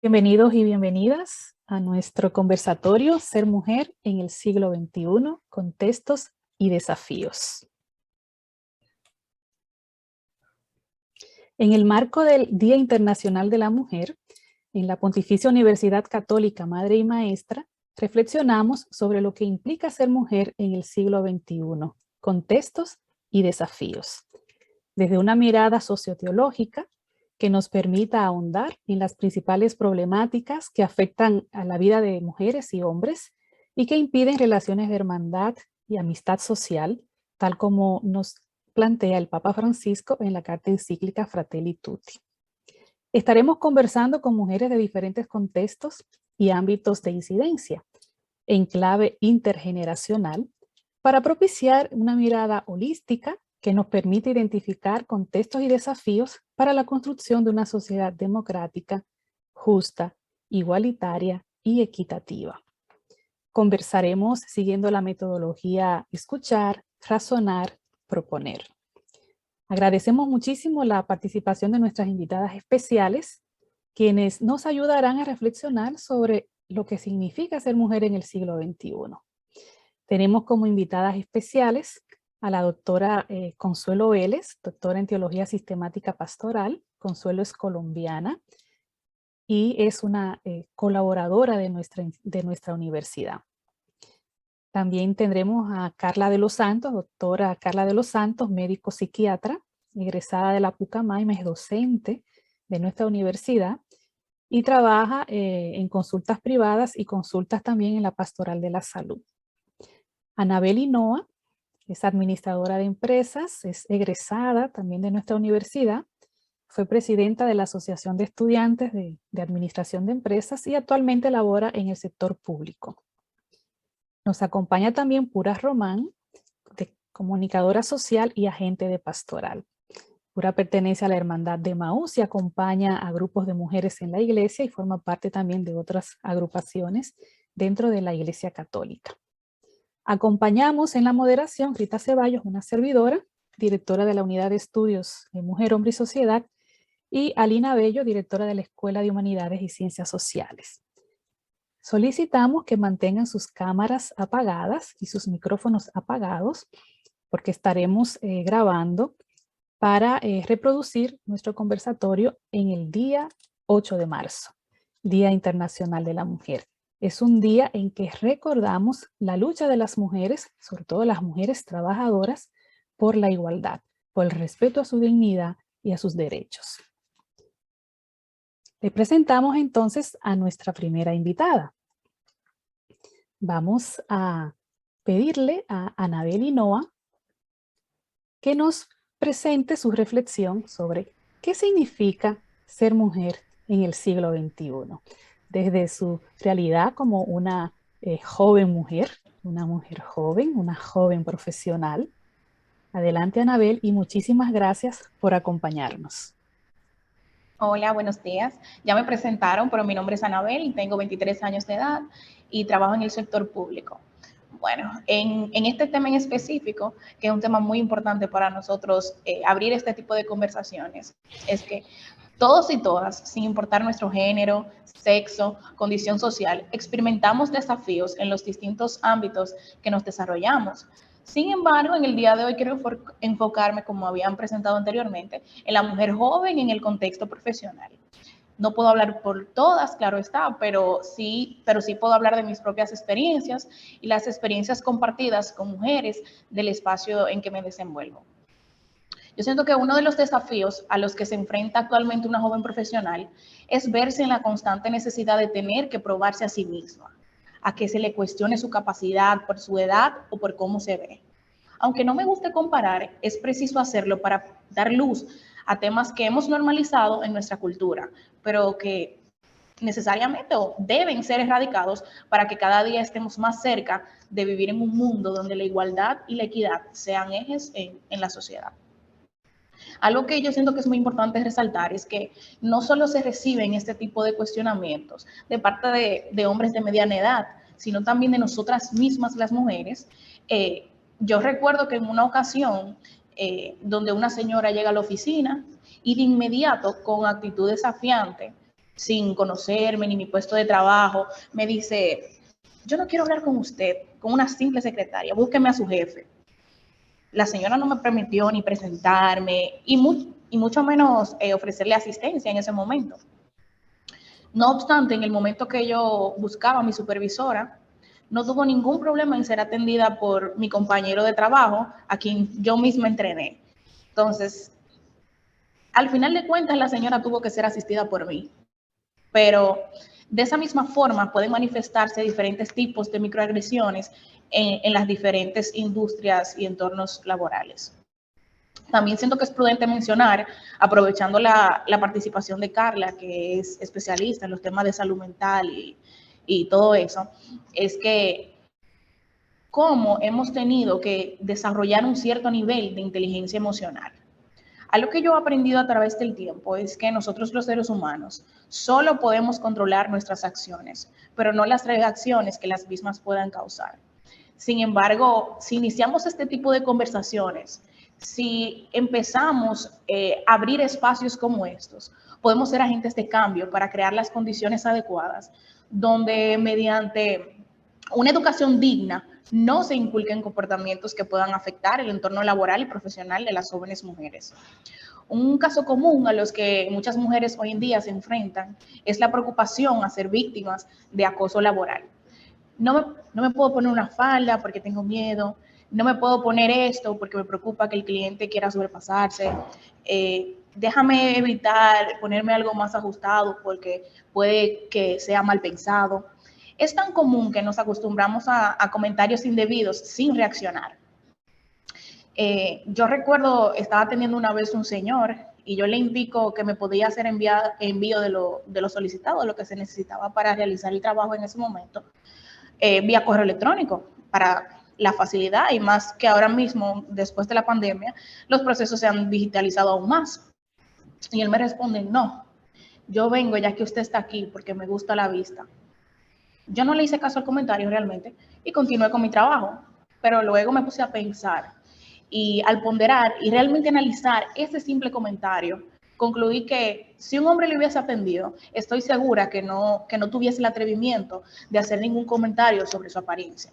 Bienvenidos y bienvenidas a nuestro conversatorio Ser Mujer en el siglo XXI, contextos y desafíos. En el marco del Día Internacional de la Mujer, en la Pontificia Universidad Católica Madre y Maestra, reflexionamos sobre lo que implica ser mujer en el siglo XXI, contextos y desafíos, desde una mirada socioteológica que nos permita ahondar en las principales problemáticas que afectan a la vida de mujeres y hombres y que impiden relaciones de hermandad y amistad social, tal como nos plantea el Papa Francisco en la carta encíclica Fratelli Tutti. Estaremos conversando con mujeres de diferentes contextos y ámbitos de incidencia, en clave intergeneracional, para propiciar una mirada holística que nos permite identificar contextos y desafíos para la construcción de una sociedad democrática, justa, igualitaria y equitativa. Conversaremos siguiendo la metodología escuchar, razonar, proponer. Agradecemos muchísimo la participación de nuestras invitadas especiales, quienes nos ayudarán a reflexionar sobre lo que significa ser mujer en el siglo XXI. Tenemos como invitadas especiales a la doctora Consuelo Vélez, doctora en Teología Sistemática Pastoral. Consuelo es colombiana y es una colaboradora de nuestra universidad. También tendremos a Carla de los Santos, doctora Carla de los Santos, médico psiquiatra, egresada de la Pucamaima, es docente de nuestra universidad y trabaja en consultas privadas y consultas también en la Pastoral de la Salud. Anabel Hinoa es administradora de empresas, es egresada también de nuestra universidad, fue presidenta de la Asociación de Estudiantes de Administración de Empresas y actualmente labora en el sector público. Nos acompaña también Pura Román, comunicadora social y agente de pastoral. Pura pertenece a la Hermandad de Emaús y acompaña a grupos de mujeres en la iglesia y forma parte también de otras agrupaciones dentro de la Iglesia Católica. Acompañamos en la moderación Rita Ceballos, una servidora, directora de la Unidad de Estudios de Mujer, Hombre y Sociedad, y Alina Bello, directora de la Escuela de Humanidades y Ciencias Sociales. Solicitamos que mantengan sus cámaras apagadas y sus micrófonos apagados porque estaremos grabando para reproducir nuestro conversatorio en el día 8 de marzo, Día Internacional de la Mujer. Es un día en que recordamos la lucha de las mujeres, sobre todo las mujeres trabajadoras, por la igualdad, por el respeto a su dignidad y a sus derechos. Le presentamos entonces a nuestra primera invitada. Vamos a pedirle a Anabel Hinoa que nos presente su reflexión sobre qué significa ser mujer en el siglo XXI, desde su realidad como una joven mujer, una mujer joven, una joven profesional. Adelante, Anabel, y muchísimas gracias por acompañarnos. Hola, buenos días. Ya me presentaron, pero mi nombre es Anabel y tengo 23 años de edad y trabajo en el sector público. Bueno, en este tema en específico, que es un tema muy importante para nosotros abrir este tipo de conversaciones, es que todos y todas, sin importar nuestro género, sexo, condición social, experimentamos desafíos en los distintos ámbitos que nos desarrollamos. Sin embargo, en el día de hoy quiero enfocarme, como habían presentado anteriormente, en la mujer joven en el contexto profesional. No puedo hablar por todas, claro está, pero sí puedo hablar de mis propias experiencias y las experiencias compartidas con mujeres del espacio en que me desenvuelvo. Yo siento que uno de los desafíos a los que se enfrenta actualmente una joven profesional es verse en la constante necesidad de tener que probarse a sí misma, a que se le cuestione su capacidad por su edad o por cómo se ve. Aunque no me guste comparar, es preciso hacerlo para dar luz a temas que hemos normalizado en nuestra cultura, pero que necesariamente o deben ser erradicados para que cada día estemos más cerca de vivir en un mundo donde la igualdad y la equidad sean ejes en la sociedad. Algo que yo siento que es muy importante resaltar es que no solo se reciben este tipo de cuestionamientos de parte de hombres de mediana edad, sino también de nosotras mismas las mujeres. Yo recuerdo que en una ocasión donde una señora llega a la oficina y de inmediato con actitud desafiante sin conocerme ni mi puesto de trabajo, me dice, yo no quiero hablar con usted, con una simple secretaria, búsqueme a su jefe. La señora no me permitió ni presentarme y mucho menos ofrecerle asistencia en ese momento. No obstante, en el momento que yo buscaba a mi supervisora, no tuvo ningún problema en ser atendida por mi compañero de trabajo, a quien yo misma entrené. Entonces, al final de cuentas, la señora tuvo que ser asistida por mí. Pero de esa misma forma pueden manifestarse diferentes tipos de microagresiones en las diferentes industrias y entornos laborales. También siento que es prudente mencionar, aprovechando la participación de Carla, que es especialista en los temas de salud mental y todo eso, es que cómo hemos tenido que desarrollar un cierto nivel de inteligencia emocional. Algo que yo he aprendido a través del tiempo es que nosotros los seres humanos solo podemos controlar nuestras acciones, pero no las reacciones que las mismas puedan causar. Sin embargo, si iniciamos este tipo de conversaciones, si empezamos a abrir espacios como estos, podemos ser agentes de cambio para crear las condiciones adecuadas, donde mediante una educación digna no se inculquen comportamientos que puedan afectar el entorno laboral y profesional de las jóvenes mujeres. Un caso común a los que muchas mujeres hoy en día se enfrentan es la preocupación a ser víctimas de acoso laboral. No me puedo poner una falda porque tengo miedo, no me puedo poner esto porque me preocupa que el cliente quiera sobrepasarse, déjame evitar ponerme algo más ajustado porque puede que sea mal pensado. Es tan común que nos acostumbramos a comentarios indebidos sin reaccionar. Yo recuerdo, estaba teniendo una vez un señor y yo le indico que me podía hacer envío de lo solicitado, de lo que se necesitaba para realizar el trabajo en ese momento, vía correo electrónico, para la facilidad y más que ahora mismo, después de la pandemia, los procesos se han digitalizado aún más. Y él me responde, no, yo vengo ya que usted está aquí porque me gusta la vista. Yo no le hice caso al comentario realmente y continué con mi trabajo, pero luego me puse a pensar y al ponderar y realmente analizar ese simple comentario, concluí que si un hombre le hubiese atendido, estoy segura que no tuviese el atrevimiento de hacer ningún comentario sobre su apariencia.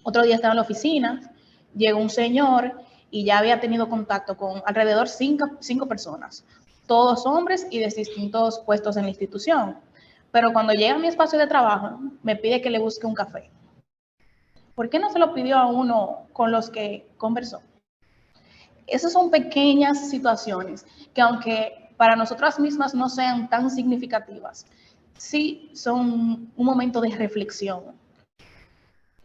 Otro día estaba en la oficina, llegó un señor y ya había tenido contacto con alrededor cinco personas, todos hombres y de distintos puestos en la institución. Pero cuando llega a mi espacio de trabajo, me pide que le busque un café. ¿Por qué no se lo pidió a uno con los que conversó? Esas son pequeñas situaciones que aunque para nosotras mismas no sean tan significativas, sí son un momento de reflexión.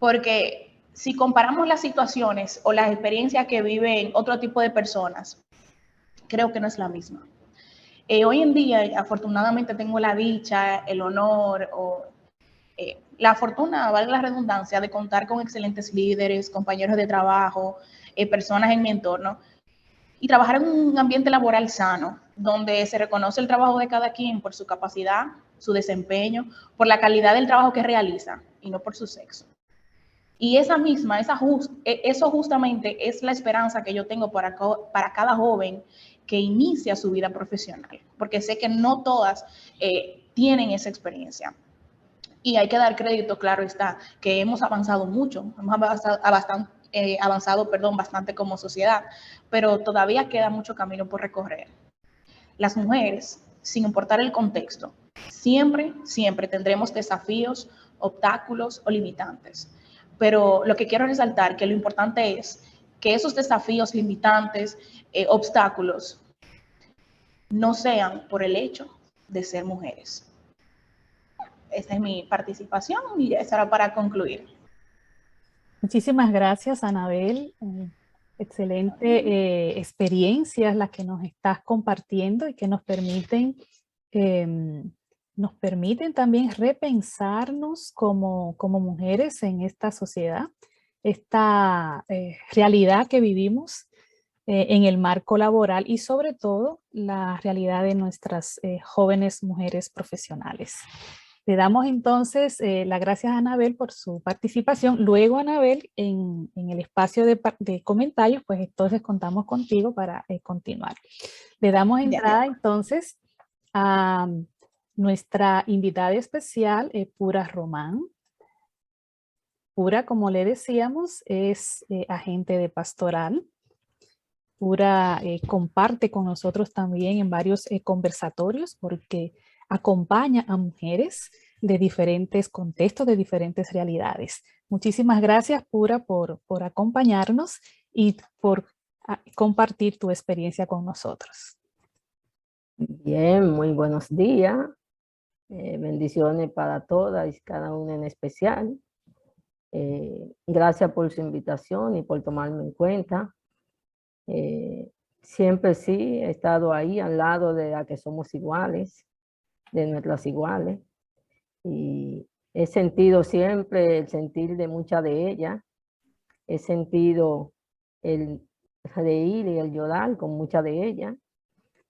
Porque si comparamos las situaciones o las experiencias que viven otro tipo de personas, creo que no es la misma. Hoy en día, afortunadamente, tengo la dicha, el honor o la fortuna, valga la redundancia, de contar con excelentes líderes, compañeros de trabajo, personas en mi entorno y trabajar en un ambiente laboral sano, donde se reconoce el trabajo de cada quien por su capacidad, su desempeño, por la calidad del trabajo que realiza y no por su sexo. Y eso justamente es la esperanza que yo tengo para cada joven que inicia su vida profesional, porque sé que no todas tienen esa experiencia. Y hay que dar crédito, claro está, que hemos avanzado mucho, hemos avanzado bastante como sociedad, pero todavía queda mucho camino por recorrer. Las mujeres, sin importar el contexto, siempre tendremos desafíos, obstáculos o limitantes. Pero lo que quiero resaltar, que lo importante es que esos desafíos limitantes, obstáculos, no sean por el hecho de ser mujeres. Esa es mi participación y ya será para concluir. Muchísimas gracias, Anabel. Excelente experiencias las que nos estás compartiendo y que nos permiten también repensarnos como mujeres en esta sociedad, esta realidad que vivimos en el marco laboral y sobre todo la realidad de nuestras jóvenes mujeres profesionales. Le damos entonces las gracias a Anabel por su participación. Luego, Anabel, en el espacio de comentarios, pues entonces contamos contigo para continuar. Le damos entrada entonces a Nuestra invitada especial es Pura Román. Pura, como le decíamos, es agente de pastoral. Pura comparte con nosotros también en varios conversatorios porque acompaña a mujeres de diferentes contextos, de diferentes realidades. Muchísimas gracias, Pura, por acompañarnos y por compartir tu experiencia con nosotros. Bien, muy buenos días. Bendiciones para todas y cada una en especial. Gracias por su invitación y por tomarme en cuenta. Siempre sí he estado ahí al lado de la que somos iguales, de nuestras iguales. Y he sentido siempre el sentir de muchas de ellas. He sentido el reír y el llorar con muchas de ellas.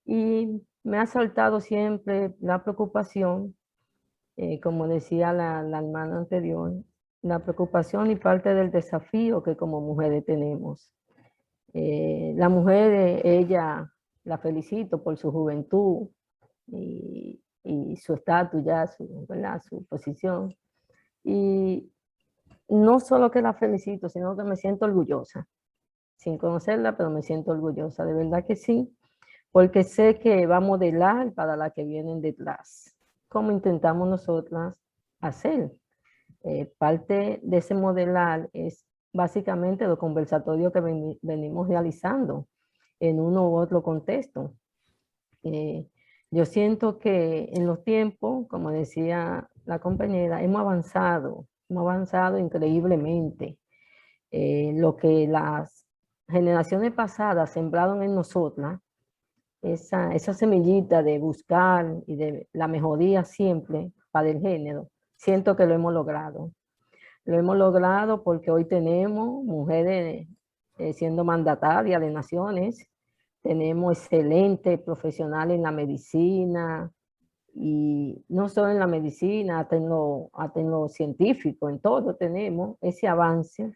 Y me ha saltado siempre la preocupación, como decía la hermana anterior, la preocupación y parte del desafío que como mujeres tenemos. La mujer, ella la felicito por su juventud y su estatus ya, ¿verdad? Su posición. Y no solo que la felicito, sino que me siento orgullosa. Sin conocerla, pero me siento orgullosa, de verdad que sí, porque sé que va a modelar para las que vienen detrás, como intentamos nosotras hacer. Parte de ese modelar es básicamente los conversatorios que venimos realizando en uno u otro contexto. Yo siento que en los tiempos, como decía la compañera, hemos avanzado increíblemente. Lo que las generaciones pasadas sembraron en nosotras, esa semillita de buscar y de la mejoría siempre para el género, siento que lo hemos logrado. Lo hemos logrado porque hoy tenemos mujeres siendo mandatarias de naciones, tenemos excelentes profesionales en la medicina, y no solo en la medicina, hasta en lo científico, en todo tenemos ese avance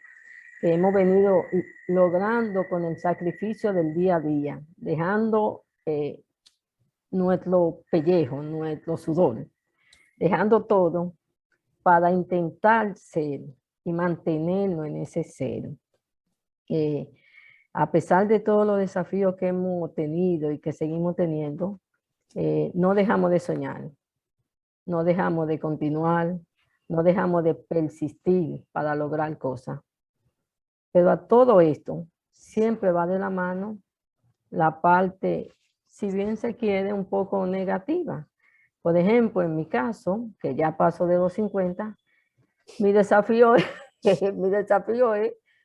que hemos venido logrando con el sacrificio del día a día, dejando nuestro pellejo, nuestro sudor, dejando todo para intentar ser y mantenernos en ese ser. A pesar de todos los desafíos que hemos tenido y que seguimos teniendo, no dejamos de soñar, no dejamos de continuar, no dejamos de persistir para lograr cosas. Pero a todo esto siempre va de la mano la parte, si bien se quiere, un poco negativa. Por ejemplo, en mi caso, que ya paso de los 50, mi desafío es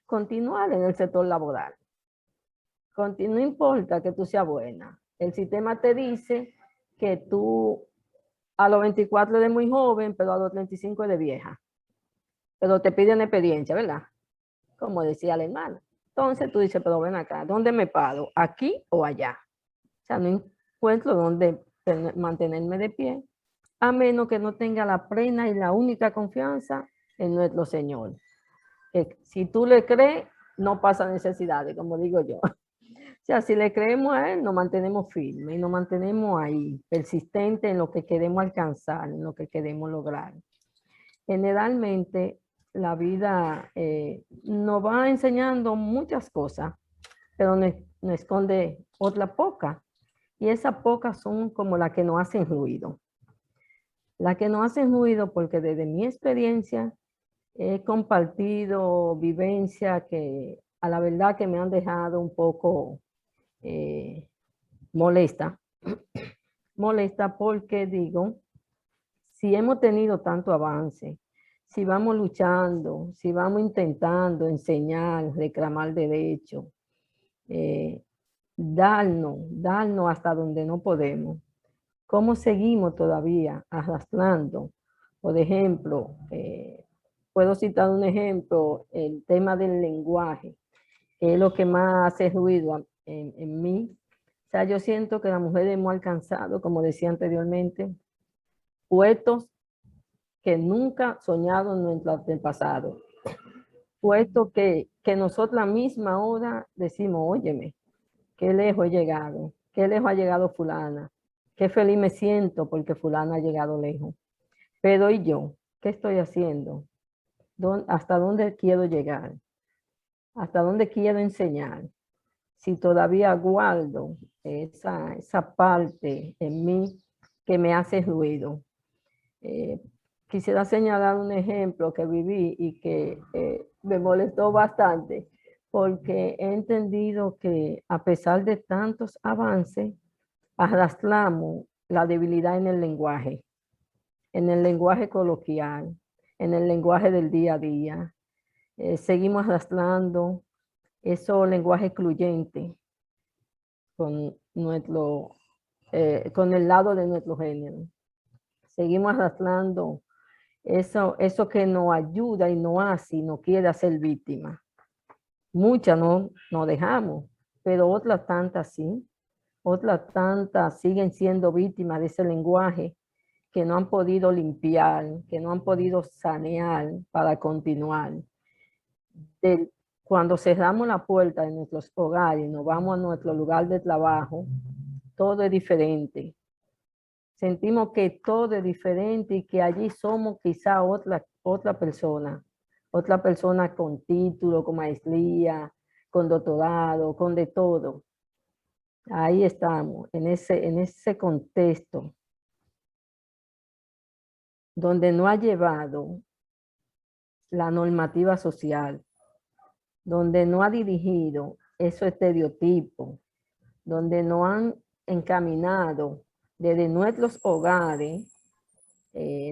continuar en el sector laboral. No importa que tú seas buena. El sistema te dice que tú a los 24 eres muy joven, pero a los 35 eres vieja. Pero te piden experiencia, ¿verdad? Como decía la hermana. Entonces tú dices, pero ven acá, ¿dónde me paro? ¿Aquí o allá? O sea, no encuentro dónde mantenerme de pie, a menos que no tenga la plena y la única confianza en nuestro Señor. Que si tú le crees, no pasa necesidades, como digo yo. O sea, si le creemos a Él, nos mantenemos firmes y nos mantenemos ahí, persistentes en lo que queremos alcanzar, en lo que queremos lograr. Generalmente, la vida nos va enseñando muchas cosas, pero nos esconde otras pocas. Y esas pocas son como las que nos hacen ruido. Las que nos hacen ruido porque desde mi experiencia he compartido vivencias que a la verdad que me han dejado un poco molesta. Molesta porque digo, si hemos tenido tanto avance, si vamos luchando, si vamos intentando enseñar, reclamar derechos, darnos hasta donde no podemos, ¿cómo seguimos todavía arrastrando? Por ejemplo, puedo citar un ejemplo, el tema del lenguaje, que es lo que más hace ruido en mí. O sea, yo siento que las mujeres hemos alcanzado, como decía anteriormente, puestos que nunca soñado en nuestro antepasado. Puesto que nosotras mismas ahora decimos, óyeme, qué lejos he llegado, qué lejos ha llegado fulana, qué feliz me siento porque fulana ha llegado lejos. Pero ¿y yo? ¿Qué estoy haciendo? ¿Hasta dónde quiero llegar? ¿Hasta dónde quiero enseñar? Si todavía guardo esa parte en mí que me hace ruido. Quisiera señalar un ejemplo que viví y que me molestó bastante, porque he entendido que a pesar de tantos avances, arrastramos la debilidad en el lenguaje coloquial, en el lenguaje del día a día. Seguimos arrastrando ese lenguaje excluyente con con el lado de nuestro género. Seguimos arrastrando eso que nos ayuda y nos hace y nos quiere hacer víctima. Muchas no nos dejamos, pero otras tantas sí. Otras tantas siguen siendo víctimas de ese lenguaje que no han podido limpiar, que no han podido sanear para continuar. Cuando cerramos la puerta de nuestros hogares y nos vamos a nuestro lugar de trabajo, todo es diferente. Sentimos que todo es diferente y que allí somos quizá otra persona con título, con maestría, con doctorado, con de todo. Ahí estamos, en ese contexto donde no ha llevado la normativa social, donde no ha dirigido esos estereotipos, donde no han encaminado desde nuestros hogares,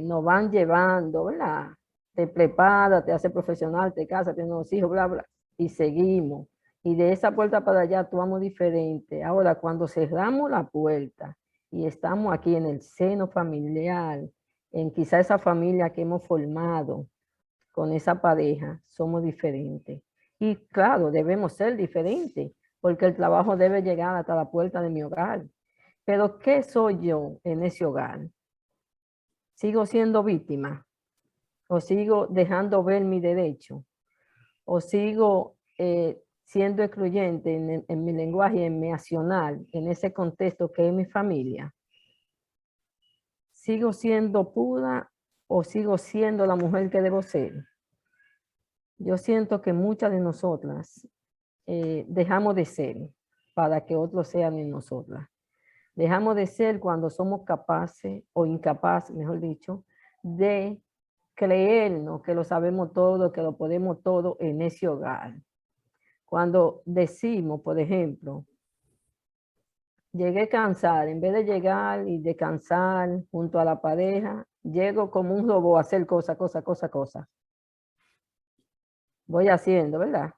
nos van llevando, ¿verdad? Te preparas, te haces profesional, te casas, tienes unos hijos, bla, bla, y seguimos. Y de esa puerta para allá actuamos diferente. Ahora, cuando cerramos la puerta y estamos aquí en el seno familiar, en quizá esa familia que hemos formado con esa pareja, somos diferentes. Y claro, debemos ser diferentes, porque el trabajo debe llegar hasta la puerta de mi hogar. Pero ¿qué soy yo en ese hogar? ¿Sigo siendo víctima? ¿O sigo dejando ver mi derecho? ¿O sigo siendo excluyente en mi lenguaje, en mi accionar, en ese contexto que es mi familia? ¿Sigo siendo pura o sigo siendo la mujer que debo ser? Yo siento que muchas de nosotras dejamos de ser para que otros sean en nosotras. Dejamos de ser cuando somos capaces o incapaces, mejor dicho, de creernos que lo sabemos todo, que lo podemos todo en ese hogar. Cuando decimos, por ejemplo, llegué cansada, en vez de llegar y descansar junto a la pareja, llego como un robot a hacer cosa. Voy haciendo, ¿verdad?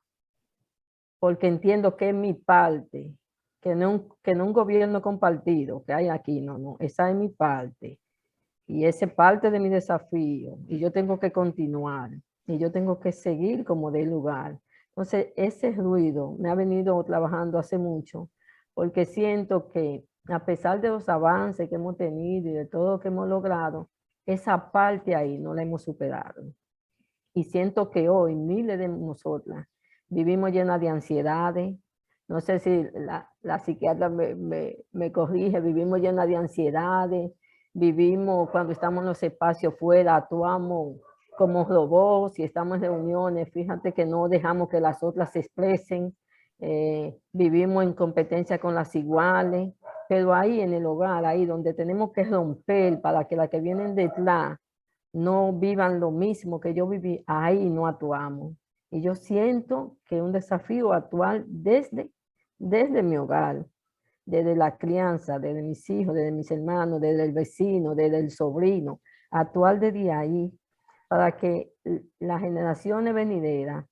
Porque entiendo que es mi parte, que no un gobierno compartido que hay aquí, no, esa es mi parte. Y esa es parte de mi desafío, y yo tengo que continuar, y yo tengo que seguir como de lugar. Entonces, ese ruido me ha venido trabajando hace mucho, porque siento que a pesar de los avances que hemos tenido y de todo lo que hemos logrado, esa parte ahí no la hemos superado. Y siento que hoy miles de nosotras vivimos llenas de ansiedades. No sé si la psiquiatra me corrige, vivimos llenas de ansiedades, vivimos cuando estamos en los espacios fuera, actuamos como robots, si estamos en reuniones, fíjate que no dejamos que las otras se expresen, vivimos en competencia con las iguales, pero ahí en el hogar, ahí donde tenemos que romper para que las que vienen detrás no vivan lo mismo que yo viví, ahí no actuamos. Y yo siento que es un desafío actual desde mi hogar, desde la crianza, desde mis hijos, desde mis hermanos, desde el vecino, desde el sobrino, actuar desde ahí para que las generaciones venideras,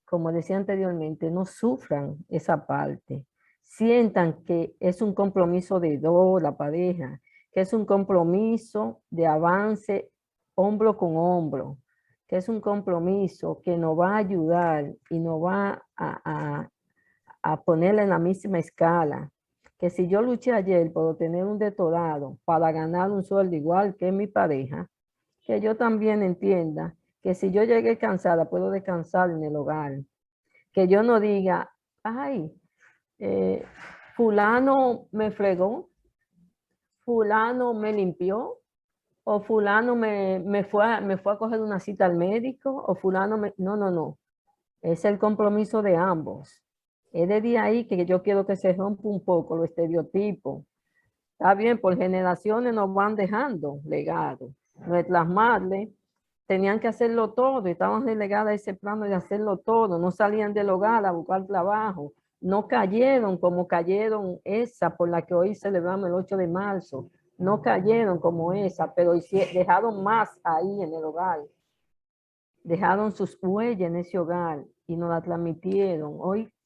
como decía anteriormente, no sufran esa parte. Sientan que es un compromiso de dos, la pareja, que es un compromiso de avance hombro con hombro, que es un compromiso que nos va a ayudar y nos va a ponerla en la misma escala. Que si yo luché ayer por obtener un doctorado para ganar un sueldo igual que mi pareja, que yo también entienda que si yo llegué cansada, puedo descansar en el hogar. Que yo no diga, ay, fulano me fregó, fulano me limpió, o fulano me fue a coger una cita al médico, o fulano me... No, no, no. Es el compromiso de ambos. Es desde ahí que yo quiero que se rompa un poco los estereotipos. Está bien, por generaciones nos van dejando legados. Nuestras madres tenían que hacerlo todo, estaban relegadas a ese plano de hacerlo todo, no salían del hogar a buscar trabajo, no cayeron como cayeron esa por la que hoy celebramos el 8 de marzo, no cayeron como esa, pero dejaron más ahí en el hogar, dejaron sus huellas en ese hogar y nos la transmitieron.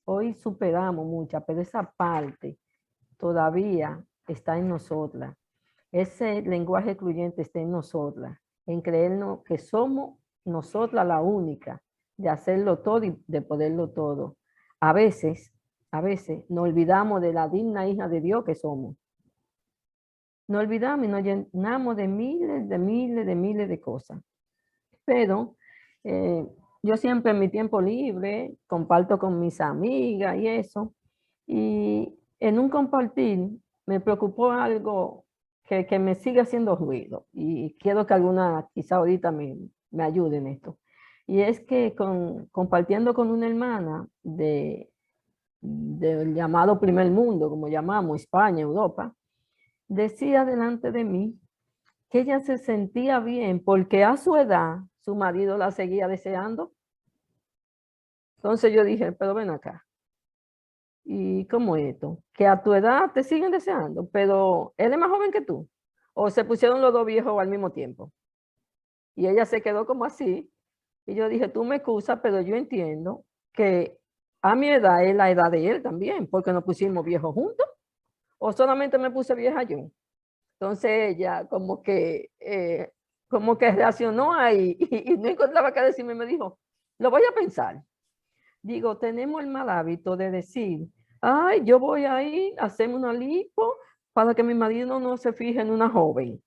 Hoy superamos muchas, pero esa parte todavía está en nosotras. Ese lenguaje excluyente está en nosotras, en creernos que somos nosotras la única de hacerlo todo y de poderlo todo. A veces nos olvidamos de la digna hija de Dios que somos. Nos olvidamos y nos llenamos de miles de cosas. Pero yo siempre en mi tiempo libre comparto con mis amigas y eso. Y en un compartir me preocupó algo que me sigue haciendo ruido y quiero que alguna quizá ahorita me ayude en esto. Y es que compartiendo con una hermana del llamado primer mundo, como llamamos, España, Europa, decía delante de mí que ella se sentía bien porque a su edad su marido la seguía deseando. Entonces yo dije, pero ven acá. ¿Y cómo es esto? Que a tu edad te siguen deseando, pero él es más joven que tú. O se pusieron los dos viejos al mismo tiempo. Y ella se quedó como así. Y yo dije, tú me excusas, pero yo entiendo que a mi edad es la edad de él también, porque nos pusimos viejos juntos. O solamente me puse vieja yo. Entonces ella como que reaccionó ahí y no encontraba qué decirme. Me dijo, lo voy a pensar. Digo, tenemos el mal hábito de decir, ay, yo voy a ir a hacerme una lipo para que mi marido no se fije en una joven.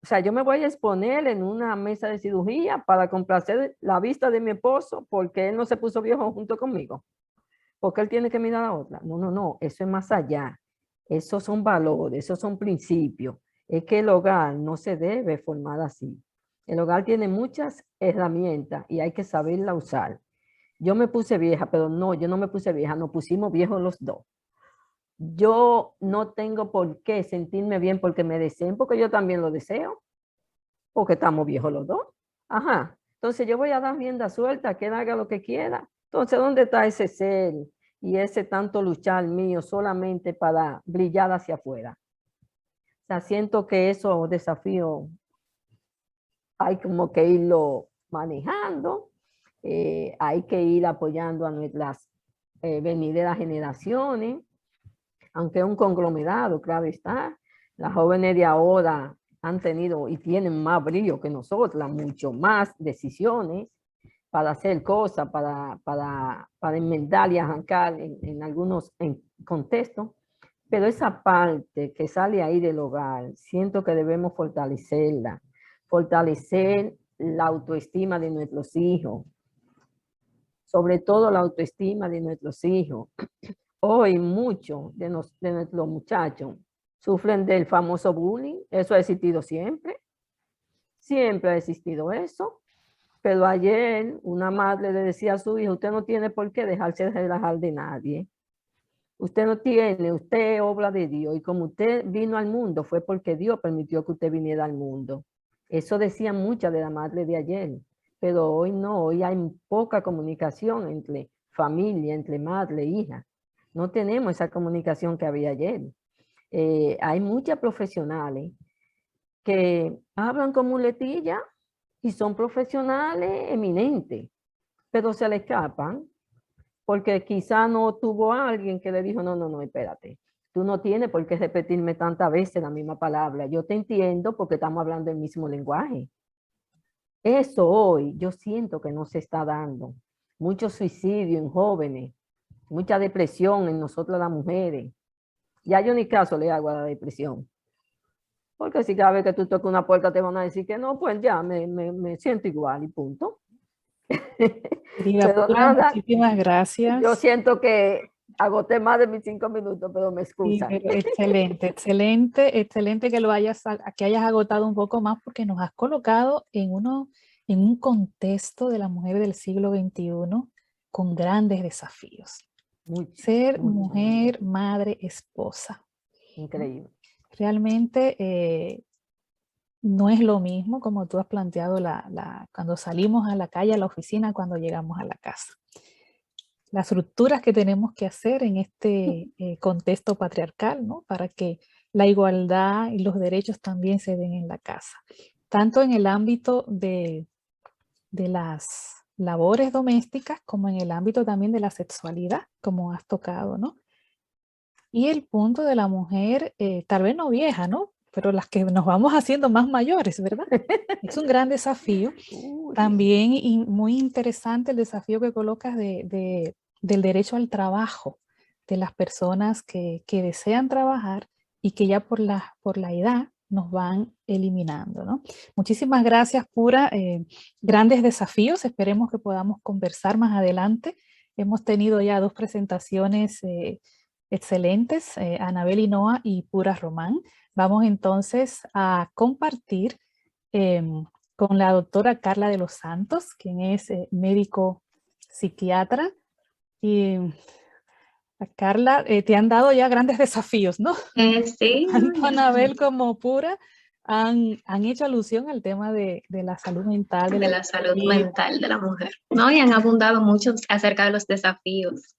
O sea, yo me voy a exponer en una mesa de cirugía para complacer la vista de mi esposo porque él no se puso viejo junto conmigo. Porque él tiene que mirar a otra. No, no, no, eso es más allá. Esos son valores, esos son principios. Es que el hogar no se debe formar así. El hogar tiene muchas herramientas y hay que saberla usar. Yo me puse vieja, pero no, yo no me puse vieja, nos pusimos viejos los dos. Yo no tengo por qué sentirme bien porque me deseen, porque yo también lo deseo, porque estamos viejos los dos. Ajá, entonces yo voy a dar rienda suelta, que él haga lo que quiera. Entonces, ¿dónde está ese ser y ese tanto luchar mío solamente para brillar hacia afuera? O sea, siento que esos desafíos hay como que irlo manejando. Hay que ir apoyando a nuestras venideras generaciones, aunque es un conglomerado, claro está. Las jóvenes de ahora han tenido y tienen más brillo que nosotras, mucho más decisiones para hacer cosas, para enmendar y arrancar en algunos contextos. Pero esa parte que sale ahí del hogar, siento que debemos fortalecerla, fortalecer la autoestima de nuestros hijos, sobre todo la autoestima de nuestros hijos. Hoy muchos de nuestros muchachos sufren del famoso bullying. Eso ha existido siempre. Siempre ha existido eso. Pero ayer una madre le decía a su hijo, usted no tiene por qué dejarse relajar de nadie. Usted no tiene, usted es obra de Dios. Y como usted vino al mundo, fue porque Dios permitió que usted viniera al mundo. Eso decían muchas de la madre de ayer. Pero hoy no, hoy hay poca comunicación entre familia, entre madre e hija. No tenemos esa comunicación que había ayer. Hay muchas profesionales que hablan con muletilla y son profesionales eminentes, pero se le escapan porque quizá no tuvo alguien que le dijo, no, no, no, espérate. Tú no tienes por qué repetirme tantas veces la misma palabra. Yo te entiendo porque estamos hablando el mismo lenguaje. Eso hoy yo siento que no se está dando. Mucho suicidio en jóvenes, mucha depresión en nosotras las mujeres. Ya yo ni caso le hago a la depresión. Porque si cada vez que tú tocas una puerta te van a decir que no, pues ya me siento igual y punto. Querida Pero Paula, nada, muchísimas yo gracias. siento que Agoté más de mis 5 minutos, pero me Sí, excusan. pero excelente que que hayas agotado un poco más porque nos has colocado en un contexto de la mujer del siglo XXI con grandes desafíos. Mucho, Ser mucho, mujer, madre, esposa. increíble. Realmente no es lo mismo como tú has planteado cuando salimos a la calle, a la oficina, cuando llegamos a la casa. Las rupturas que tenemos que hacer en este contexto patriarcal, ¿no? Para que la igualdad y los derechos también se den en la casa. Tanto en el ámbito de las labores domésticas como en el ámbito también de la sexualidad, como has tocado, ¿no? Y el punto de la mujer, tal vez no vieja, ¿no? Pero las que nos vamos haciendo más mayores, ¿verdad? Es un gran desafío. También y muy interesante el desafío que colocas del derecho al trabajo, de las personas que desean trabajar y que ya por la edad nos van eliminando, ¿no? Muchísimas gracias, Pura. Grandes desafíos. Esperemos que podamos conversar más adelante. Hemos tenido ya 2 presentaciones excelentes, Anabel Hinoa y Pura Román. Vamos entonces a compartir con la doctora Carla de los Santos, quien es médico psiquiatra. Y Carla, te han dado ya grandes desafíos, ¿no? Sí, Tanto Anabel como Pura han hecho alusión al tema de la salud mental, de la salud mental de la mujer, ¿no? Y han abundado mucho acerca de los desafíos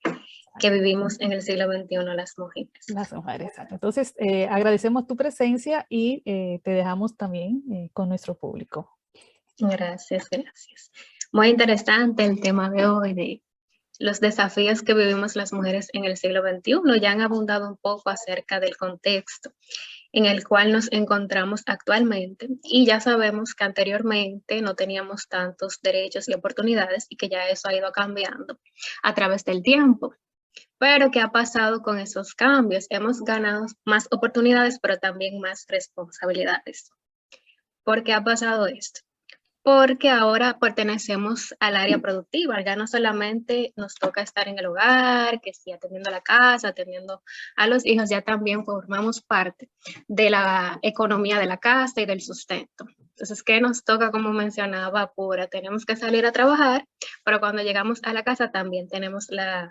que vivimos en el siglo XXI las mujeres. Las mujeres, exacto. Entonces, agradecemos tu presencia y te dejamos también con nuestro público. Gracias, gracias. Muy interesante el tema de hoy, de los desafíos que vivimos las mujeres en el siglo XXI. Ya han abundado un poco acerca del contexto en el cual nos encontramos actualmente y ya sabemos que anteriormente no teníamos tantos derechos y oportunidades y que ya eso ha ido cambiando a través del tiempo. Pero ¿qué ha pasado con esos cambios? Hemos ganado más oportunidades, pero también más responsabilidades. ¿Por qué ha pasado esto? Porque ahora pertenecemos al área productiva, ya no solamente nos toca estar en el hogar, que sí, atendiendo a la casa, atendiendo a los hijos, ya también formamos parte de la economía de la casa y del sustento. Entonces, ¿qué nos toca? Como mencionaba Pura, tenemos que salir a trabajar, pero cuando llegamos a la casa también tenemos la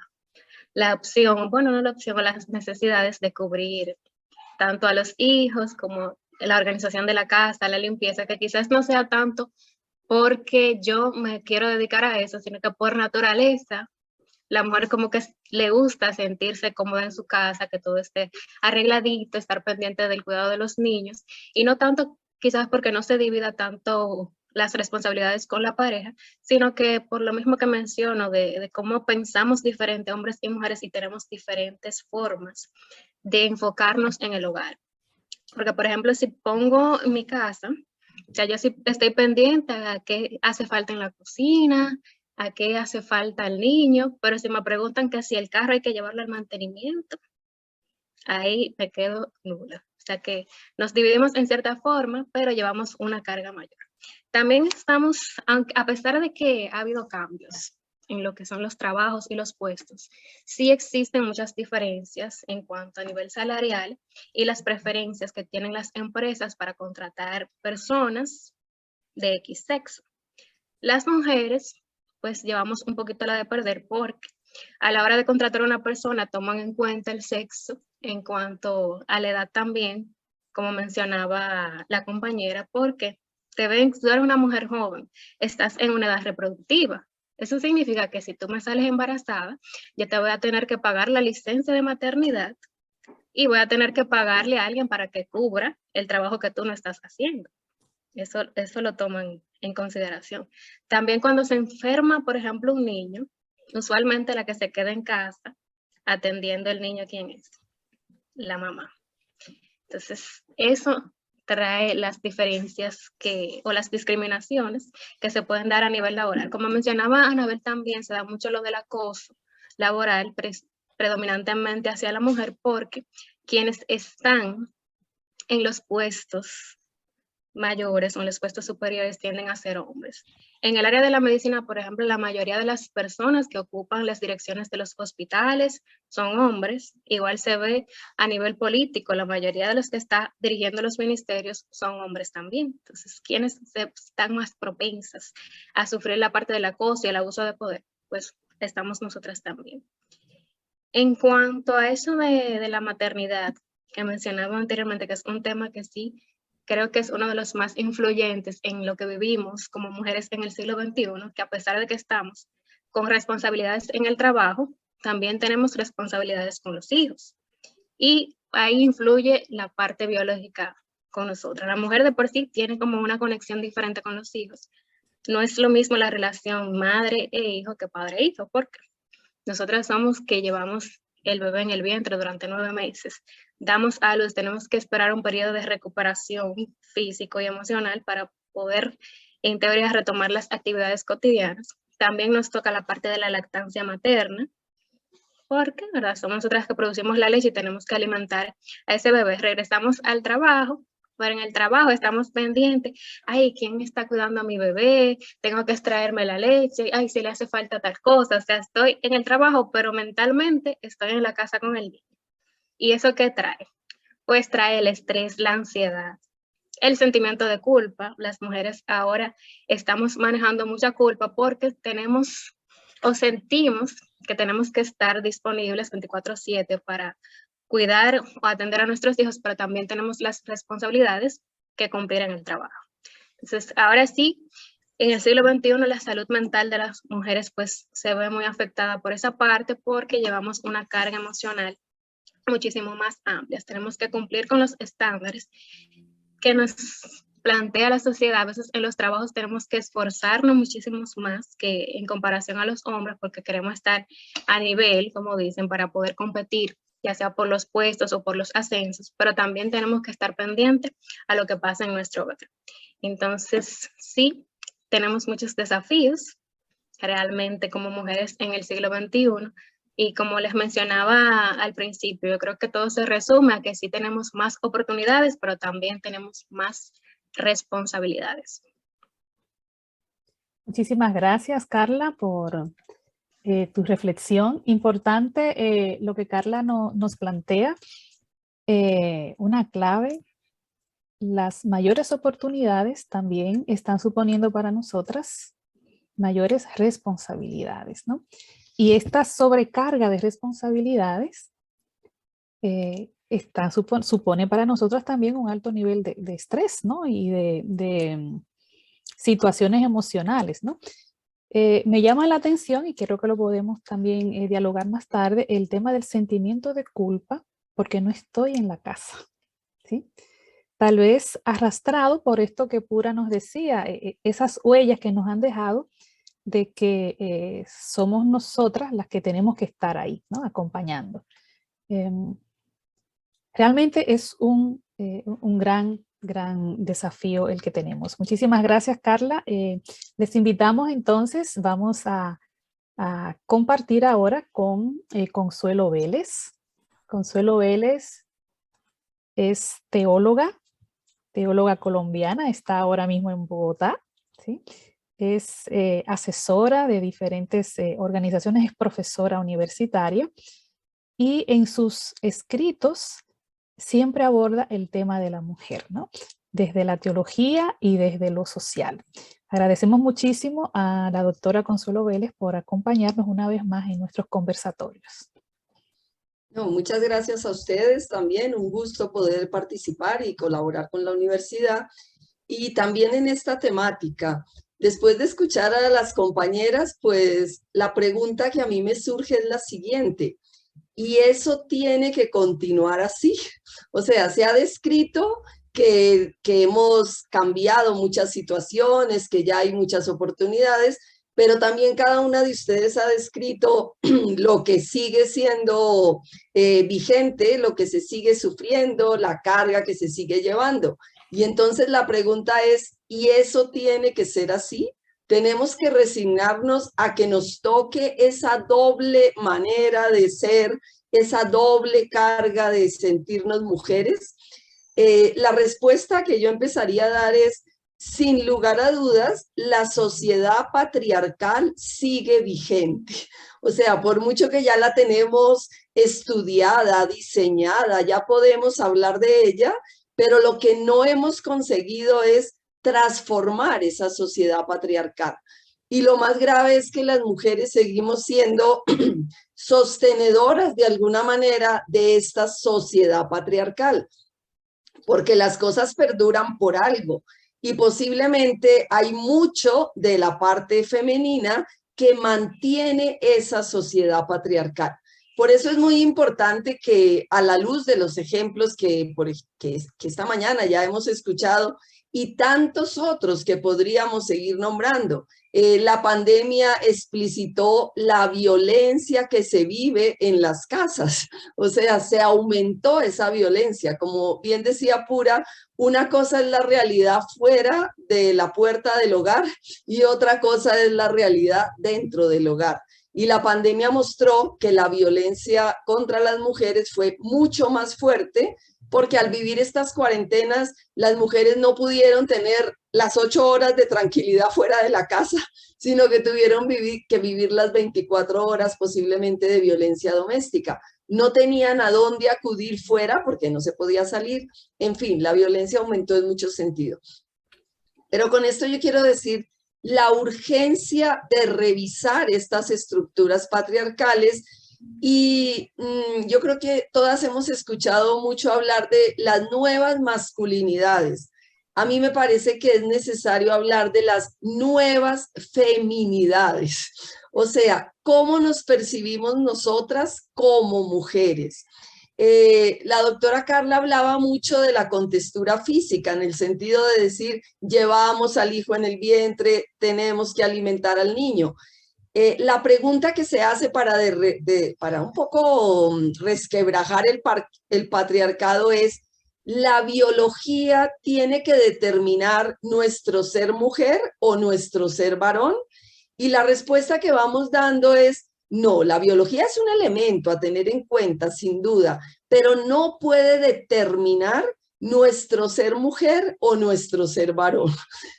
opción, bueno, no la opción, las necesidades de cubrir tanto a los hijos como la organización de la casa, la limpieza, que quizás no sea tanto porque yo me quiero dedicar a eso, sino que por naturaleza, la mujer como que le gusta sentirse cómoda en su casa, que todo esté arregladito, estar pendiente del cuidado de los niños, y no tanto quizás porque no se divida tanto las responsabilidades con la pareja, sino que por lo mismo que menciono, de cómo pensamos diferente hombres y mujeres y tenemos diferentes formas de enfocarnos en el hogar. Porque, por ejemplo, si pongo mi casa, o sea, yo sí estoy pendiente a qué hace falta en la cocina, a qué hace falta el niño, pero si me preguntan que si el carro hay que llevarlo al mantenimiento, ahí me quedo nula. O sea que nos dividimos en cierta forma, pero llevamos una carga mayor. También estamos, a pesar de que ha habido cambios en lo que son los trabajos y los puestos, sí existen muchas diferencias en cuanto a nivel salarial y las preferencias que tienen las empresas para contratar personas de X sexo. Las mujeres, pues llevamos un poquito la de perder porque a la hora de contratar a una persona toman en cuenta el sexo en cuanto a la edad también, como mencionaba la compañera, porque te ven, tú eres una mujer joven, estás en una edad reproductiva. Eso significa que si tú me sales embarazada, yo te voy a tener que pagar la licencia de maternidad y voy a tener que pagarle a alguien para que cubra el trabajo que tú no estás haciendo. Eso lo toman en consideración. También cuando se enferma, por ejemplo, un niño, usualmente la que se queda en casa atendiendo al niño, ¿quién es? La mamá. Entonces, eso trae las diferencias o las discriminaciones que se pueden dar a nivel laboral. Como mencionaba Anabel, también se da mucho lo del acoso laboral predominantemente hacia la mujer porque quienes están en los puestos mayores o en los puestos superiores tienden a ser hombres. En el área de la medicina, por ejemplo, la mayoría de las personas que ocupan las direcciones de los hospitales son hombres. Igual se ve a nivel político, la mayoría de los que están dirigiendo los ministerios son hombres también. Entonces, ¿quiénes están más propensas a sufrir la parte del acoso y el abuso de poder? Pues estamos nosotras también. En cuanto a eso de la maternidad, que mencionaba anteriormente, que es un tema que sí creo que es uno de los más influyentes en lo que vivimos como mujeres en el siglo XXI, que a pesar de que estamos con responsabilidades en el trabajo, también tenemos responsabilidades con los hijos. Y ahí influye la parte biológica con nosotras. La mujer de por sí tiene como una conexión diferente con los hijos. No es lo mismo la relación madre e hijo que padre e hijo, porque nosotras somos que llevamos el bebé en el vientre durante 9 meses. Damos a luz, tenemos que esperar un periodo de recuperación físico y emocional para poder, en teoría, retomar las actividades cotidianas. También nos toca la parte de la lactancia materna, porque, ¿verdad? Somos nosotras que producimos la leche y tenemos que alimentar a ese bebé. Regresamos al trabajo, pero en el trabajo estamos pendientes. Ay, ¿quién está cuidando a mi bebé? Tengo que extraerme la leche. Ay, si le hace falta tal cosa. O sea, estoy en el trabajo, pero mentalmente estoy en la casa con el niño. ¿Y eso qué trae? Pues trae el estrés, la ansiedad, el sentimiento de culpa. Las mujeres ahora estamos manejando mucha culpa porque tenemos o sentimos que tenemos que estar disponibles 24/7 para cuidar o atender a nuestros hijos, pero también tenemos las responsabilidades que cumplir en el trabajo. Entonces, ahora sí, en el siglo XXI la salud mental de las mujeres pues se ve muy afectada por esa parte porque llevamos una carga emocional muchísimo más amplia. Tenemos que cumplir con los estándares que nos plantea la sociedad. A veces en los trabajos tenemos que esforzarnos muchísimo más que en comparación a los hombres porque queremos estar a nivel, como dicen, para poder competir, ya sea por los puestos o por los ascensos, pero también tenemos que estar pendientes a lo que pasa en nuestro hogar. Entonces, sí, tenemos muchos desafíos realmente como mujeres en el siglo XXI. Y como les mencionaba al principio, yo creo que todo se resume a que sí tenemos más oportunidades, pero también tenemos más responsabilidades. Muchísimas gracias, Carla, por tu reflexión. Importante lo que Carla nos plantea, una clave. Las mayores oportunidades también están suponiendo para nosotras mayores responsabilidades, ¿no? Y esta sobrecarga de responsabilidades supone para nosotras también un alto nivel de estrés, ¿no? Y de situaciones emocionales, ¿no? Me llama la atención, y creo que lo podemos también dialogar más tarde, el tema del sentimiento de culpa porque no estoy en la casa, ¿sí? Tal vez arrastrado por esto que Pura nos decía, esas huellas que nos han dejado de que somos nosotras las que tenemos que estar ahí, ¿no? Acompañando. Realmente es un gran desafío el que tenemos. Muchísimas gracias, Carla. Les invitamos entonces, vamos a compartir ahora con Consuelo Vélez. Consuelo Vélez es teóloga colombiana, está ahora mismo en Bogotá, ¿sí? Es asesora de diferentes organizaciones, es profesora universitaria y en sus escritos siempre aborda el tema de la mujer, ¿no? Desde la teología y desde lo social. Agradecemos muchísimo a la doctora Consuelo Vélez por acompañarnos una vez más en nuestros conversatorios. No, muchas gracias a ustedes también, un gusto poder participar y colaborar con la universidad y también en esta temática. Después de escuchar a las compañeras, pues la pregunta que a mí me surge es la siguiente, y eso tiene que continuar así. O sea, se ha descrito que hemos cambiado muchas situaciones, que ya hay muchas oportunidades, pero también cada una de ustedes ha descrito lo que sigue siendo vigente, lo que se sigue sufriendo, la carga que se sigue llevando. Y entonces la pregunta es, ¿y eso tiene que ser así? ¿Tenemos que resignarnos a que nos toque esa doble manera de ser, esa doble carga de sentirnos mujeres? La respuesta que yo empezaría a dar es, sin lugar a dudas, la sociedad patriarcal sigue vigente. O sea, por mucho que ya la tenemos estudiada, diseñada, ya podemos hablar de ella, pero lo que no hemos conseguido es transformar esa sociedad patriarcal. Y lo más grave es que las mujeres seguimos siendo sostenedoras de alguna manera de esta sociedad patriarcal, porque las cosas perduran por algo y posiblemente hay mucho de la parte femenina que mantiene esa sociedad patriarcal. Por eso es muy importante que, a la luz de los ejemplos que esta mañana ya hemos escuchado y tantos otros que podríamos seguir nombrando, la pandemia explicitó la violencia que se vive en las casas. O sea, se aumentó esa violencia. Como bien decía Pura, una cosa es la realidad fuera de la puerta del hogar y otra cosa es la realidad dentro del hogar. Y la pandemia mostró que la violencia contra las mujeres fue mucho más fuerte, porque al vivir estas cuarentenas, las mujeres no pudieron tener las 8 horas de tranquilidad fuera de la casa, sino que tuvieron que vivir las 24 horas posiblemente de violencia doméstica. No tenían a dónde acudir fuera porque no se podía salir. En fin, la violencia aumentó en muchos sentidos. Pero con esto yo quiero decir la urgencia de revisar estas estructuras patriarcales. Y yo creo que todas hemos escuchado mucho hablar de las nuevas masculinidades. A mí me parece que es necesario hablar de las nuevas feminidades. O sea, cómo nos percibimos nosotras como mujeres. La doctora Carla hablaba mucho de la contextura física, en el sentido de decir, llevamos al hijo en el vientre, tenemos que alimentar al niño. La pregunta que se hace para un poco resquebrajar el patriarcado es, ¿la biología tiene que determinar nuestro ser mujer o nuestro ser varón? Y la respuesta que vamos dando es, no, la biología es un elemento a tener en cuenta, sin duda, pero no puede determinar nuestro ser mujer o nuestro ser varón.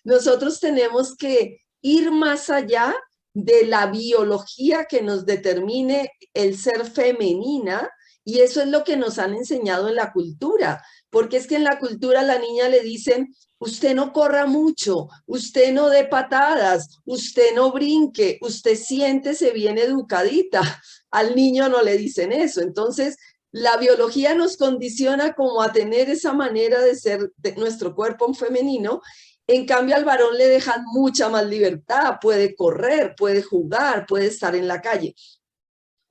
Nosotros tenemos que ir más allá de la biología que nos determine el ser femenina, y eso es lo que nos han enseñado en la cultura, porque es que en la cultura a la niña le dicen, usted no corra mucho, usted no dé patadas, usted no brinque, usted siéntese bien educadita. Al niño no le dicen eso. Entonces, la biología nos condiciona como a tener esa manera de ser de nuestro cuerpo femenino. En cambio, al varón le dejan mucha más libertad, puede correr, puede jugar, puede estar en la calle.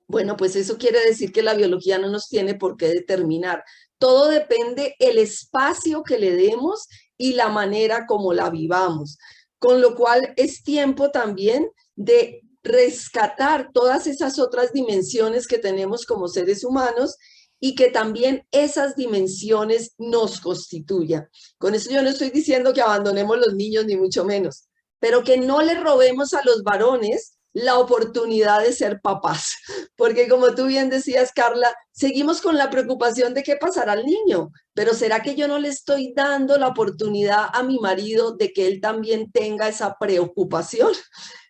Bueno, pues eso quiere decir que la biología no nos tiene por qué determinar. Todo depende del espacio que le demos y la manera como la vivamos. Con lo cual es tiempo también de rescatar todas esas otras dimensiones que tenemos como seres humanos y que también esas dimensiones nos constituyan. Con eso yo no estoy diciendo que abandonemos los niños, ni mucho menos, pero que no le robemos a los varones la oportunidad de ser papás. Porque como tú bien decías, Carla, seguimos con la preocupación de qué pasará al niño, pero ¿será que yo no le estoy dando la oportunidad a mi marido de que él también tenga esa preocupación?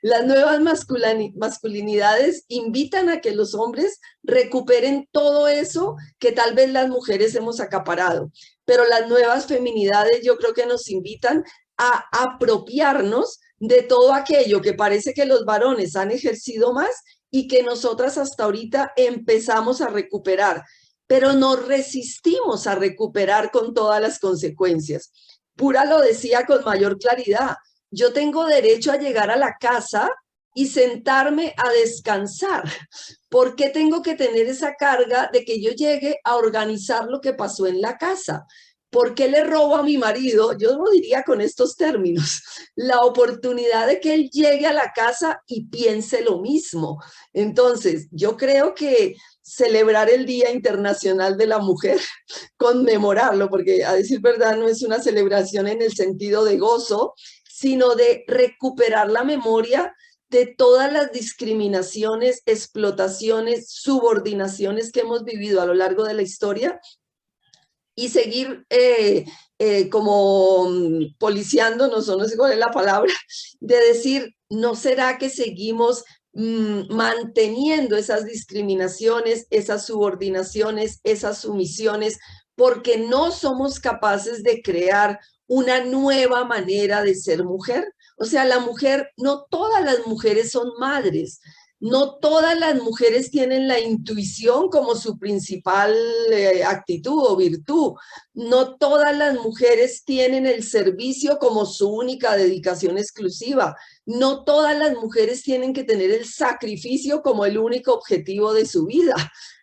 Las nuevas masculinidades invitan a que los hombres recuperen todo eso que tal vez las mujeres hemos acaparado, pero las nuevas feminidades yo creo que nos invitan a apropiarnos de todo aquello que parece que los varones han ejercido más y que nosotras hasta ahorita empezamos a recuperar, pero nos resistimos a recuperar con todas las consecuencias. Pura lo decía con mayor claridad, yo tengo derecho a llegar a la casa y sentarme a descansar. ¿Por qué tengo que tener esa carga de que yo llegue a organizar lo que pasó en la casa? ¿Por qué le robo a mi marido? Yo lo diría con estos términos, la oportunidad de que él llegue a la casa y piense lo mismo. Entonces, yo creo que celebrar el Día Internacional de la Mujer, conmemorarlo, porque a decir verdad no es una celebración en el sentido de gozo, sino de recuperar la memoria de todas las discriminaciones, explotaciones, subordinaciones que hemos vivido a lo largo de la historia, y seguir como policiándonos, o no sé cuál es la palabra, de decir, ¿no será que seguimos manteniendo esas discriminaciones, esas subordinaciones, esas sumisiones, porque no somos capaces de crear una nueva manera de ser mujer? O sea, la mujer, no todas las mujeres son madres, no todas las mujeres tienen la intuición como su principal actitud o virtud. No todas las mujeres tienen el servicio como su única dedicación exclusiva. No todas las mujeres tienen que tener el sacrificio como el único objetivo de su vida.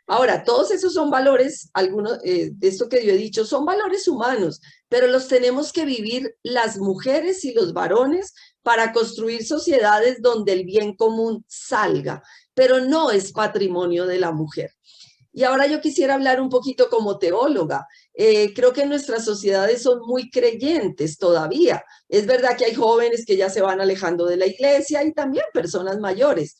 Ahora, todos esos son valores, algunos de esto que yo he dicho, son valores humanos, pero los tenemos que vivir las mujeres y los varones para construir sociedades donde el bien común salga, pero no es patrimonio de la mujer. Y ahora yo quisiera hablar un poquito como teóloga. Creo que nuestras sociedades son muy creyentes todavía. Es verdad que hay jóvenes que ya se van alejando de la iglesia y también personas mayores.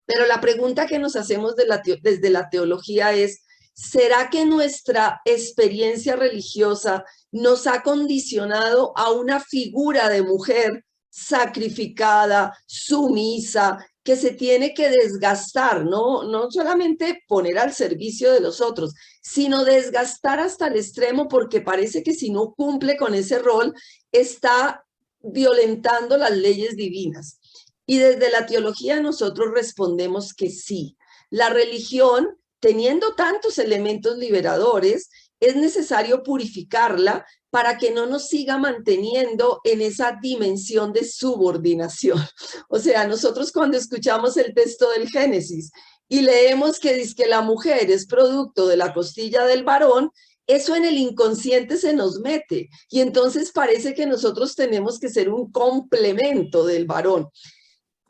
Pero la pregunta que nos hacemos desde la teología es, ¿será que nuestra experiencia religiosa nos ha condicionado a una figura de mujer sacrificada, sumisa, que se tiene que desgastar, no solamente poner al servicio de los otros, sino desgastar hasta el extremo porque parece que si no cumple con ese rol, está violentando las leyes divinas? Y desde la teología nosotros respondemos que sí. La religión, teniendo tantos elementos liberadores, es necesario purificarla para que no nos siga manteniendo en esa dimensión de subordinación. O sea, nosotros cuando escuchamos el texto del Génesis y leemos que dice que la mujer es producto de la costilla del varón, eso en el inconsciente se nos mete y entonces parece que nosotros tenemos que ser un complemento del varón.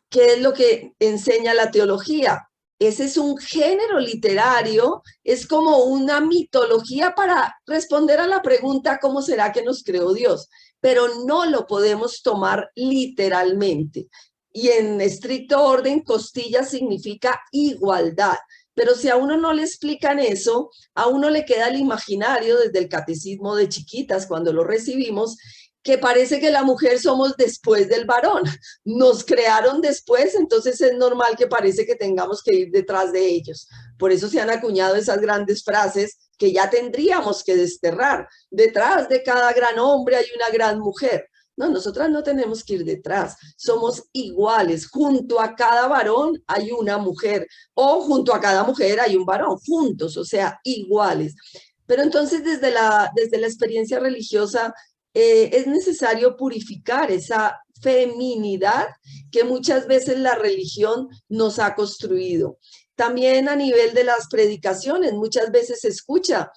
¿Qué es lo que enseña la teología? Ese es un género literario, es como una mitología para responder a la pregunta ¿cómo será que nos creó Dios? Pero no lo podemos tomar literalmente. Y en estricto orden, costilla significa igualdad. Pero si a uno no le explican eso, a uno le queda el imaginario desde el catecismo de chiquitas cuando lo recibimos, que parece que la mujer somos después del varón. Nos crearon después, entonces es normal que parece que tengamos que ir detrás de ellos. Por eso se han acuñado esas grandes frases que ya tendríamos que desterrar. Detrás de cada gran hombre hay una gran mujer. No, nosotras no tenemos que ir detrás, somos iguales. Junto a cada varón hay una mujer, o junto a cada mujer hay un varón, juntos, o sea, iguales. Pero entonces desde la experiencia religiosa, es necesario purificar esa feminidad que muchas veces la religión nos ha construido. También a nivel de las predicaciones, muchas veces se escucha,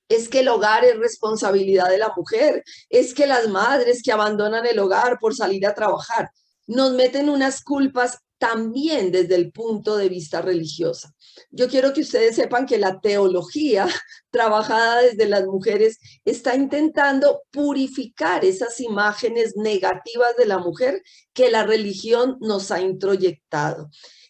es que el hogar es responsabilidad de la mujer, es que las madres que abandonan el hogar por salir a trabajar, nos meten unas culpas también desde el punto de vista religioso. Yo quiero que ustedes sepan que la teología trabajada desde las mujeres está intentando purificar esas imágenes negativas de la mujer que la religión nos ha introyectado.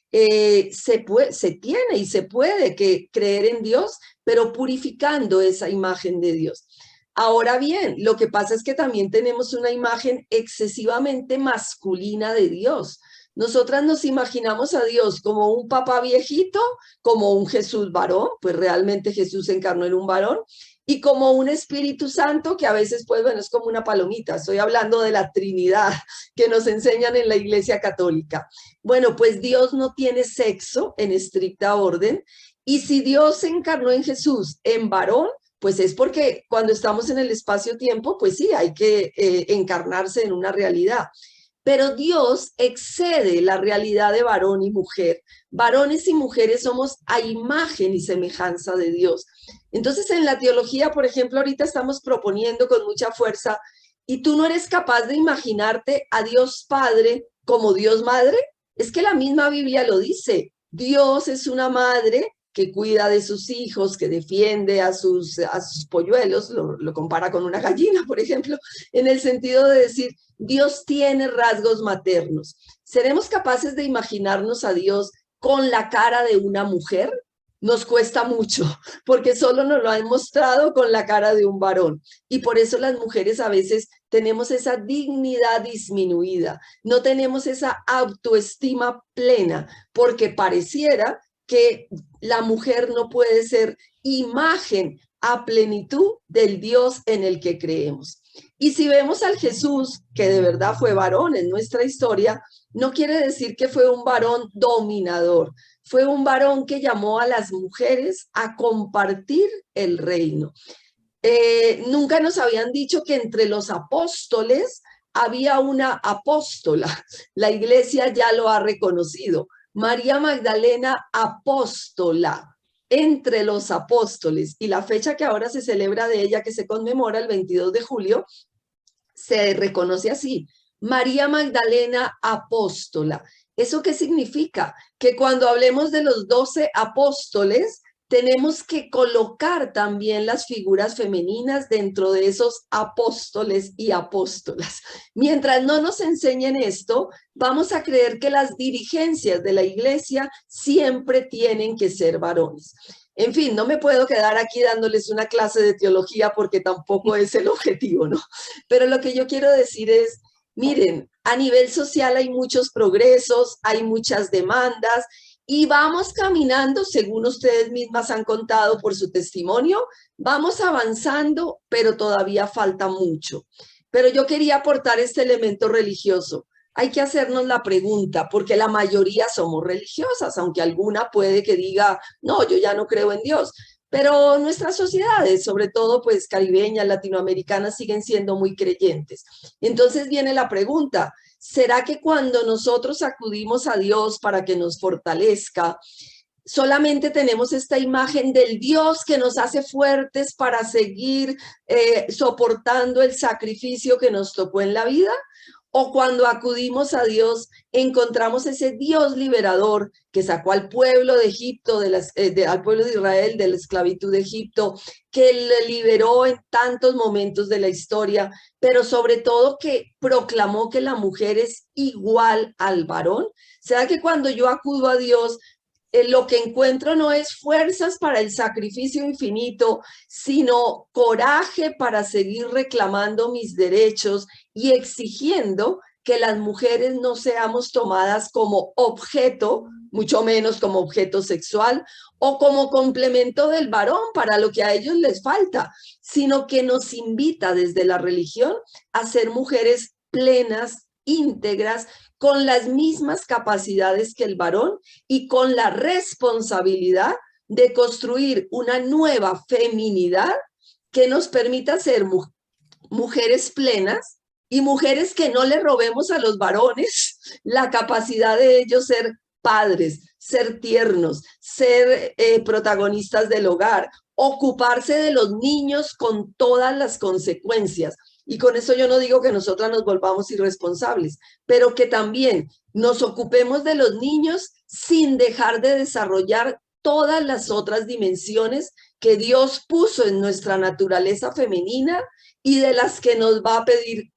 Se tiene y se puede creer en Dios, pero purificando esa imagen de Dios. Ahora bien, lo que pasa es que también tenemos una imagen excesivamente masculina de Dios. Nosotras nos imaginamos a Dios como un papá viejito, como un Jesús varón, pues realmente Jesús se encarnó en un varón, y como un Espíritu Santo que a veces, pues bueno, es como una palomita. Estoy hablando de la Trinidad que nos enseñan en la Iglesia Católica. Bueno, pues Dios no tiene sexo en estricta orden, y si Dios se encarnó en Jesús en varón, pues es porque cuando estamos en el espacio-tiempo, pues sí, hay que encarnarse en una realidad. Pero Dios excede la realidad de varón y mujer. Varones y mujeres somos a imagen y semejanza de Dios. Entonces, en la teología, por ejemplo, ahorita estamos proponiendo con mucha fuerza, ¿y tú no eres capaz de imaginarte a Dios Padre como Dios Madre? Es que la misma Biblia lo dice. Dios es una madre que cuida de sus hijos, que defiende a sus polluelos, lo compara con una gallina, por ejemplo, en el sentido de decir, Dios tiene rasgos maternos. ¿Seremos capaces de imaginarnos a Dios con la cara de una mujer? nos cuesta mucho, porque solo nos lo han mostrado con la cara de un varón. Y por eso las mujeres a veces tenemos esa dignidad disminuida, no tenemos esa autoestima plena, porque pareciera que la mujer no puede ser imagen a plenitud del Dios en el que creemos. Y si vemos al Jesús, que de verdad fue varón en nuestra historia, no quiere decir que fue un varón dominador, fue un varón que llamó a las mujeres a compartir el reino. Nunca nos habían dicho que entre los apóstoles había una apóstola. La iglesia ya lo ha reconocido. María Magdalena, apóstola entre los apóstoles. Y la fecha que ahora se celebra de ella, que se conmemora el 22 de julio, se reconoce así. María Magdalena, apóstola. ¿Eso qué significa? Que cuando hablemos de los 12 apóstoles, tenemos que colocar también las figuras femeninas dentro de esos apóstoles y apóstolas. Mientras no nos enseñen esto, vamos a creer que las dirigencias de la iglesia siempre tienen que ser varones. En fin, no me puedo quedar aquí dándoles una clase de teología porque tampoco es el objetivo, ¿no? Pero lo que yo quiero decir es, miren, a nivel social hay muchos progresos, hay muchas demandas, y vamos caminando, según ustedes mismas han contado por su testimonio, vamos avanzando, pero todavía falta mucho. Pero yo quería aportar este elemento religioso. Hay que hacernos la pregunta, porque la mayoría somos religiosas, aunque alguna puede que diga, no, yo ya no creo en Dios. Pero nuestras sociedades, sobre todo pues caribeñas, latinoamericanas, siguen siendo muy creyentes. Entonces viene la pregunta, ¿será que cuando nosotros acudimos a Dios para que nos fortalezca, solamente tenemos esta imagen del Dios que nos hace fuertes para seguir soportando el sacrificio que nos tocó en la vida? ¿O cuando acudimos a Dios encontramos ese Dios liberador que sacó al pueblo de Egipto, al pueblo de Israel de la esclavitud de Egipto, que le liberó en tantos momentos de la historia, pero sobre todo que proclamó que la mujer es igual al varón? ¿Será que cuando yo acudo a Dios, lo que encuentro no es fuerzas para el sacrificio infinito, sino coraje para seguir reclamando mis derechos y exigiendo que las mujeres no seamos tomadas como objeto, mucho menos como objeto sexual o como complemento del varón para lo que a ellos les falta, sino que nos invita desde la religión a ser mujeres plenas, íntegras, con las mismas capacidades que el varón y con la responsabilidad de construir una nueva feminidad que nos permita ser mujeres plenas y mujeres que no le robemos a los varones la capacidad de ellos ser padres, ser tiernos, ser protagonistas del hogar, ocuparse de los niños con todas las consecuencias. Y con eso yo no digo que nosotras nos volvamos irresponsables, pero que también nos ocupemos de los niños sin dejar de desarrollar todas las otras dimensiones que Dios puso en nuestra naturaleza femenina y de las que nos va a pedir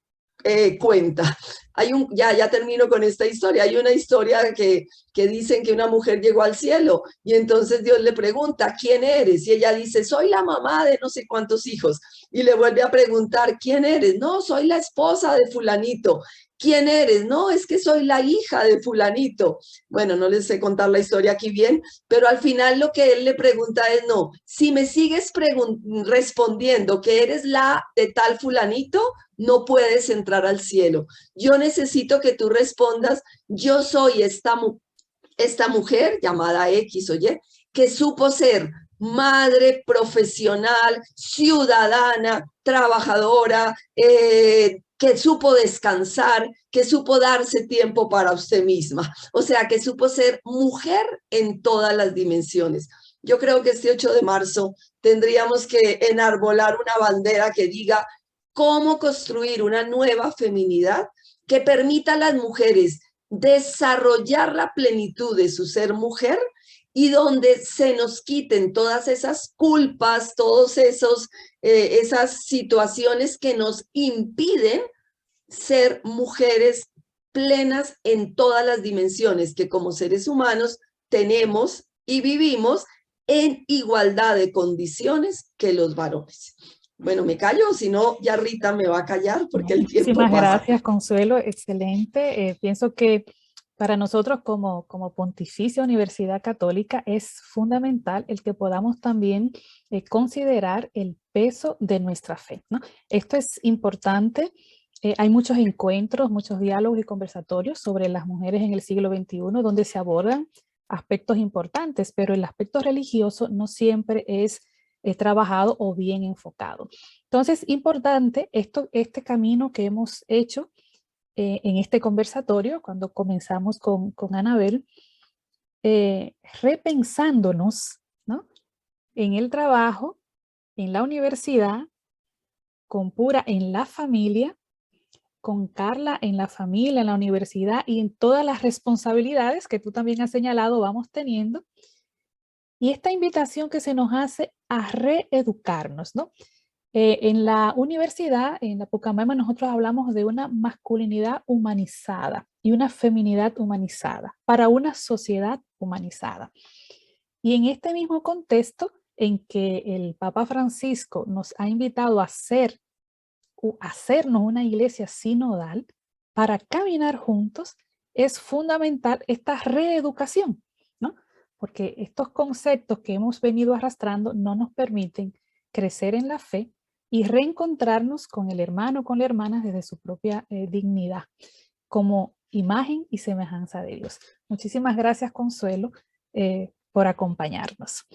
cuenta. Ya termino con esta historia. Hay una historia que dicen que una mujer llegó al cielo y entonces Dios le pregunta, ¿quién eres? Y ella dice, soy la mamá de no sé cuántos hijos. Y le vuelve a preguntar, ¿quién eres? No, soy la esposa de fulanito. ¿Quién eres? No, es que soy la hija de fulanito. Bueno, no les sé contar la historia aquí bien, pero al final lo que él le pregunta es, no, si me sigues respondiendo que eres la de tal fulanito, no puedes entrar al cielo. Yo necesito que tú respondas, yo soy esta mujer llamada X o Y, que supo ser madre, profesional, ciudadana, trabajadora, que supo descansar, que supo darse tiempo para usted misma. O sea, que supo ser mujer en todas las dimensiones. Yo creo que este 8 de marzo tendríamos que enarbolar una bandera que diga cómo construir una nueva feminidad que permita a las mujeres desarrollar la plenitud de su ser mujer y donde se nos quiten todas esas culpas, todos esas situaciones que nos impiden ser mujeres plenas en todas las dimensiones que como seres humanos tenemos y vivimos en igualdad de condiciones que los varones. Bueno, me callo, si no, ya Rita me va a callar porque el tiempo Muchísimas pasa. gracias, Consuelo, excelente. Pienso que para nosotros como Pontificia Universidad Católica es fundamental el que podamos también considerar el peso de nuestra fe, ¿no? Esto es importante. Hay muchos encuentros, muchos diálogos y conversatorios sobre las mujeres en el siglo XXI este se abordan aspectos importantes, pero el aspecto religioso no siempre es trabajado o bien enfocado. Entonces, importante este camino que hemos hecho en este conversatorio, cuando comenzamos con Anabel, repensándonos, ¿no?, en el trabajo, en la universidad, con Pura en la familia, con Carla en la familia, en la universidad y en todas las responsabilidades que tú también has señalado vamos teniendo. Y esta invitación que se nos hace a reeducarnos, ¿no? En la universidad, en la Pucamaima, nosotros hablamos de una masculinidad humanizada y una feminidad humanizada para una sociedad humanizada. Y en este mismo contexto en que el Papa Francisco nos ha invitado a hacernos una iglesia sinodal para caminar juntos, es fundamental esta reeducación, ¿no? Porque estos conceptos que hemos venido arrastrando no nos permiten crecer en la fe y reencontrarnos con el hermano, con la hermana desde su propia dignidad, como imagen y semejanza de Dios. Muchísimas gracias, Consuelo, por acompañarnos.